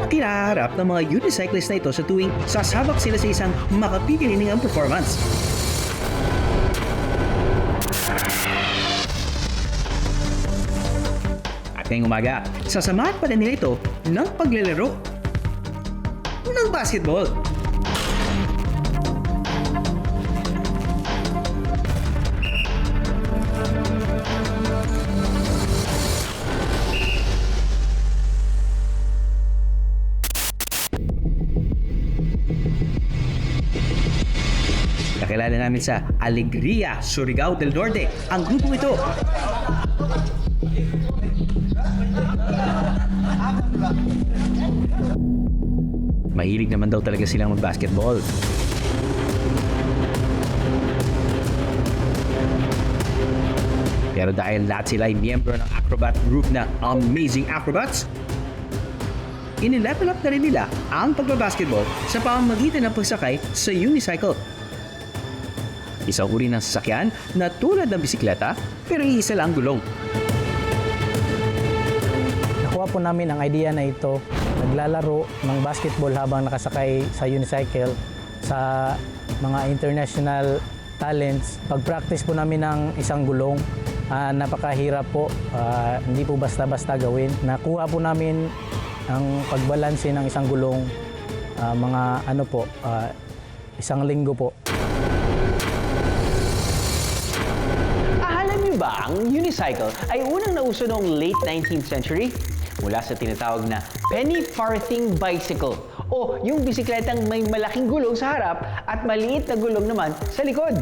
Kinaharap ng mga unicyclist na ito sa tuwing sasabak sila sa isang makapikilingang performance. At ngayong umaga, sasamahan pa rin nila ito ng paglalaro ng basketball. Nakilala namin sa Alegria, Surigao del Norte ang grupong ito. Mahilig naman daw talaga silang mag-basketball. Pero dahil lahat sila ay miyembro ng acrobat group na Amazing Acrobats, inilevel up na rin nila ang pagbabasketball sa pamamagitan ng pagsakay sa unicycle. Isang uri ng sasakyan na tulad ng bisikleta pero iisa lang gulong. Nakuha po namin ang idea na ito, naglalaro ng basketball habang nakasakay sa unicycle sa mga international talents. Pag-practice po namin ng isang gulong, napakahirap po, hindi po basta-basta gawin. Nakuha po namin ang pagbalanse ng isang gulong, isang linggo po. Alam niyo ba ang unicycle ay unang nauso noong late 19th century? Mula sa tinatawag na penny farthing bicycle o yung bisikletang may malaking gulong sa harap at maliit na gulong naman sa likod.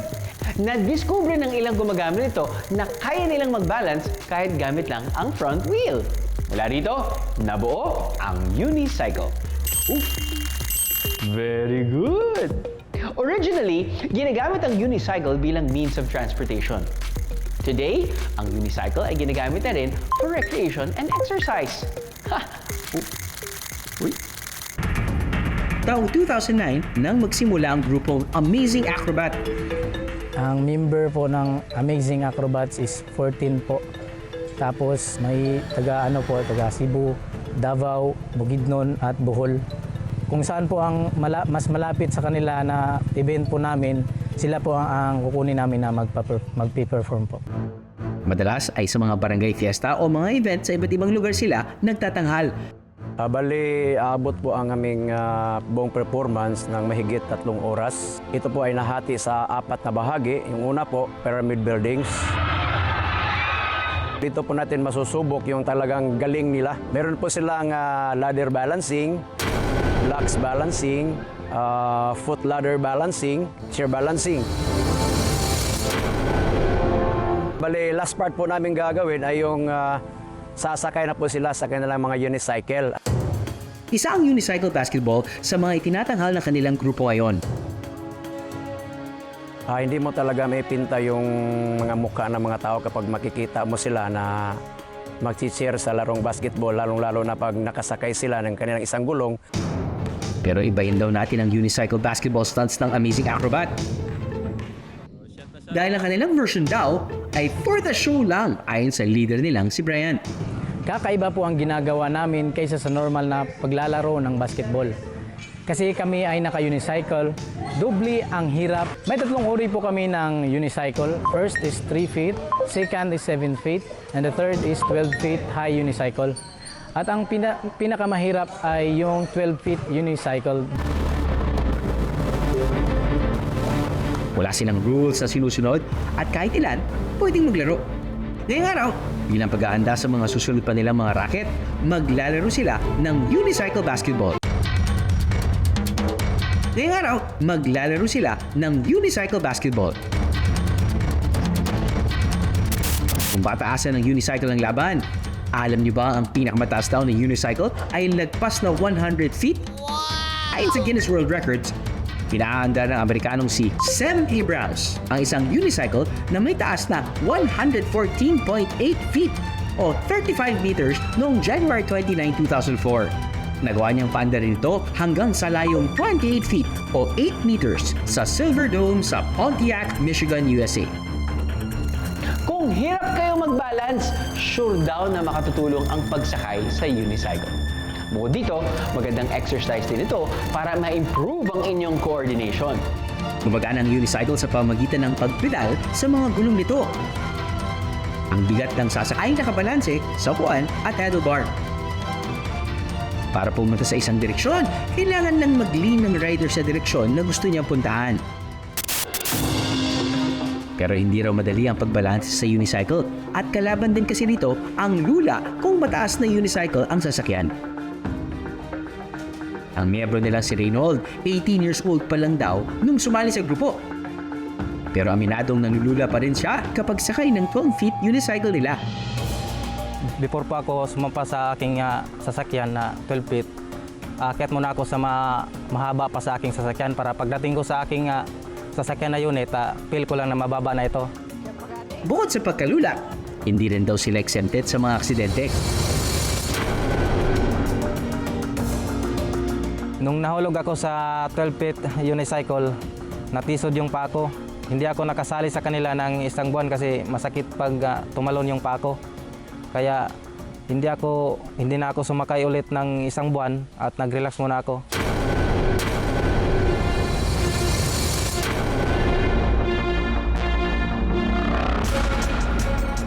Nadiskubre ng ilang gumagamit nito na kaya nilang mag-balance kahit gamit lang ang front wheel. Mula rito, nabuo ang unicycle. Very good! Originally, ginagamit ang unicycle bilang means of transportation. Today, ang unicycle ay ginagamit na rin for recreation and exercise. Taong 2009 nang magsimula ang grupong Amazing Acrobat. Ang member po ng Amazing Acrobats is 14 po. Tapos may taga Cebu, Davao, Bukidnon at Bohol. Kung saan po ang mas malapit sa kanila na event po namin, sila po ang kukunin namin na magpe-perform po. Madalas ay sa mga barangay fiesta o mga event sa iba't ibang lugar sila nagtatanghal. Bali, aabot po ang aming buong performance ng mahigit 3 oras. Ito po ay nahati sa 4 na bahagi. Yung una po, pyramid buildings. Dito po natin masusubok yung talagang galing nila. Meron po silang ladder balancing, blocks balancing, foot ladder balancing, chair balancing. Bali, last part po namin gagawin ay yung sasakay na po sila sa kanilang mga unicycle. Isa ang unicycle basketball sa mga itinatanghal ng kanilang grupo ngayon. Hindi mo talaga may pinta yung mga mukha ng mga tao kapag makikita mo sila na mag-cheer sa larong basketball, lalong-lalo na pag nakasakay sila ng kanilang isang gulong. Pero ibahin daw natin ang unicycle basketball stunts ng Amazing Acrobat. Dahil ang kanilang version daw ay for the show lang ayon sa leader nilang si Brian. Kakaiba po ang ginagawa namin kaysa sa normal na paglalaro ng basketball. Kasi kami ay naka-unicycle, doble ang hirap. May 3 uri po kami ng unicycle. First is 3 feet, second is 7 feet, and the third is 12 feet high unicycle. At ang pinakamahirap ay yung 12 feet unicycle. Wala silang rules na sinusunod at kahit ilan, pwedeng maglaro. Ngayong araw, bilang paghahanda sa mga susunod pa nilang mga racket, maglalaro sila ng unicycle basketball. Ngayong araw, maglalaro sila ng unicycle basketball. Kung pataasan ng unicycle ang laban, alam niyo ba ang pinakamataas daw na unicycle ay lagpas na 100 feet? Ayon sa Guinness World Records, pinaahanda ng Amerikanong si Sam Abrams ang isang unicycle na may taas na 114.8 feet o 35 meters noong January 29, 2004. Nagawa niyang paandarin ito hanggang sa layong 28 feet o 8 meters sa Silver Dome sa Pontiac, Michigan, USA. Kung hirap kayo mag-balance, sure daw na makatutulong ang pagsakay sa unicycle. Bukod dito, magandang exercise din ito para ma-improve ang inyong coordination. Gumagaan ang unicycle sa pamamagitan ng pagpedal sa mga gulong nito. Ang bigat ng sasakay ay nakabalanse sa upuan at handlebar. Para pumunta sa isang direksyon, kailangan lang mag-lean ng rider sa direksyon na gusto niyang puntahan. Pero hindi raw madali ang pagbalanse sa unicycle at kalaban din kasi nito ang lula kung mataas na unicycle ang sasakyan. Ang miyembro nila si Reynold, 18 years old pa lang daw nung sumali sa grupo. Pero aminadong nanulula pa rin siya kapag sakay ng 12 feet unicycle nila. Before po ako sumampa sa aking sasakyan na 12 feet, aakyat muna ako sa mahaba pa sa aking sasakyan para pagdating ko sa aking sasakyan na unit, feel ko lang na mababa na ito. Bukod sa pagkalula, hindi rin daw sila exempted sa mga aksidente. Nung nahulog ako sa 12 feet unicycle, natisod yung paa ko. Hindi ako nakasali sa kanila ng isang buwan kasi masakit pag tumalon yung paa ko. Kaya hindi na ako sumakay ulit ng isang buwan at nag-relax muna ako.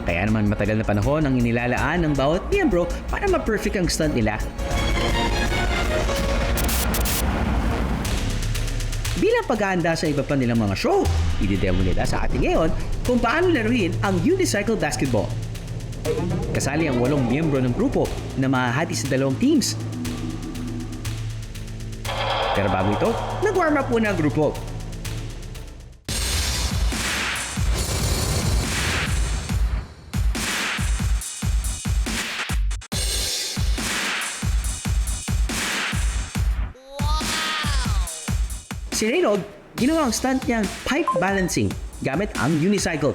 Kaya naman matagal na panahon ang inilalaan ng bawat miyembro para ma-perfect ang stunt nila. Bilang paghahanda sa iba pa nilang mga show, i-demo nila sa atin ngayon kung paano laruin ang unicycle basketball. Kasali ang 8 miyembro ng grupo na mahahati sa 2 teams. Pero bago ito, nag-warm up muna ang grupo. Si Reynold, ginawa ang stunt niyang pipe balancing gamit ang unicycle.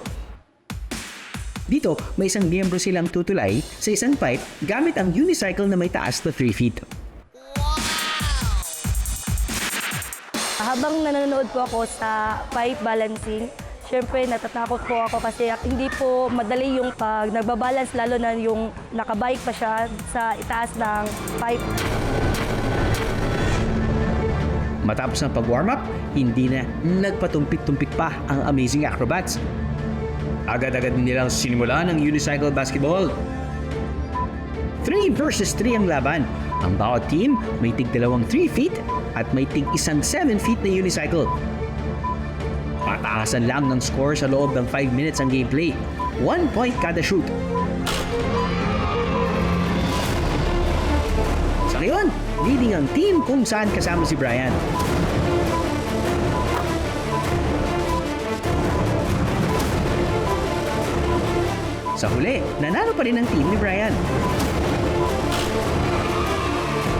Dito, may isang miyembro silang tutulay sa isang pipe gamit ang unicycle na may taas na 3 feet. Habang nanonood po ako sa pipe balancing, syempre natatakot po ako kasi hindi po madali yung pag nagbabalance, lalo na yung nakabike pa siya sa itaas ng pipe. Matapos ng pag-warm up, hindi na nagpatumpik-tumpik pa ang amazing acrobats. Agad-agad nilang sinimulan ang unicycle basketball. 3 versus 3 ang laban. Ang bawat team may tig-2 3 feet at may tig-1 7 feet na unicycle. Pataasan lang ng score sa loob ng 5 minutes ang gameplay. 1 point kada shoot. Sa ngayon, leading ang team kung saan kasama si Brian. Sa huli, nanalo pa rin ang team ni Brian.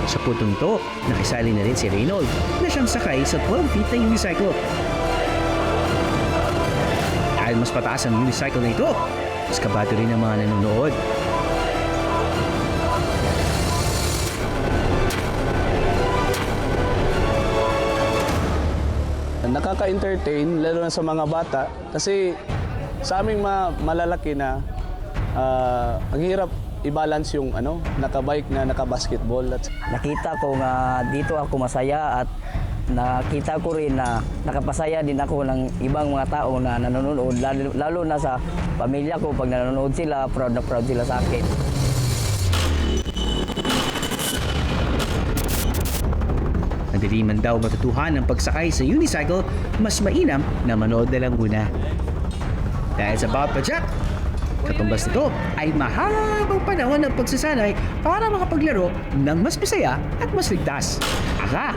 Sa putong to, nakisali na rin si Reynold na siyang sakay sa 12 feet na unicycle. Dahil mas pataas ang unicycle na ito, mas kabado rin ang mga nanonood. Nakaka-entertain, lalo na sa mga bata, kasi sa aming malalaki na ang hirap i-balance yung nakabike na nakabasketball. Nakita ko nga dito ako masaya at nakita ko rin na nakapasaya din ako ng ibang mga tao na nanonood, lalo na sa pamilya ko. Pag nanonood sila, proud na proud sila sa akin. Madali man daw matutuhan ang pagsakay sa unicycle, mas mainam na manood na lang muna. Dahil sa bawat padyak, katumbas nito ay mahabang panahon ng pagsasanay para makapaglaro ng mas masaya at mas ligtas. Aka,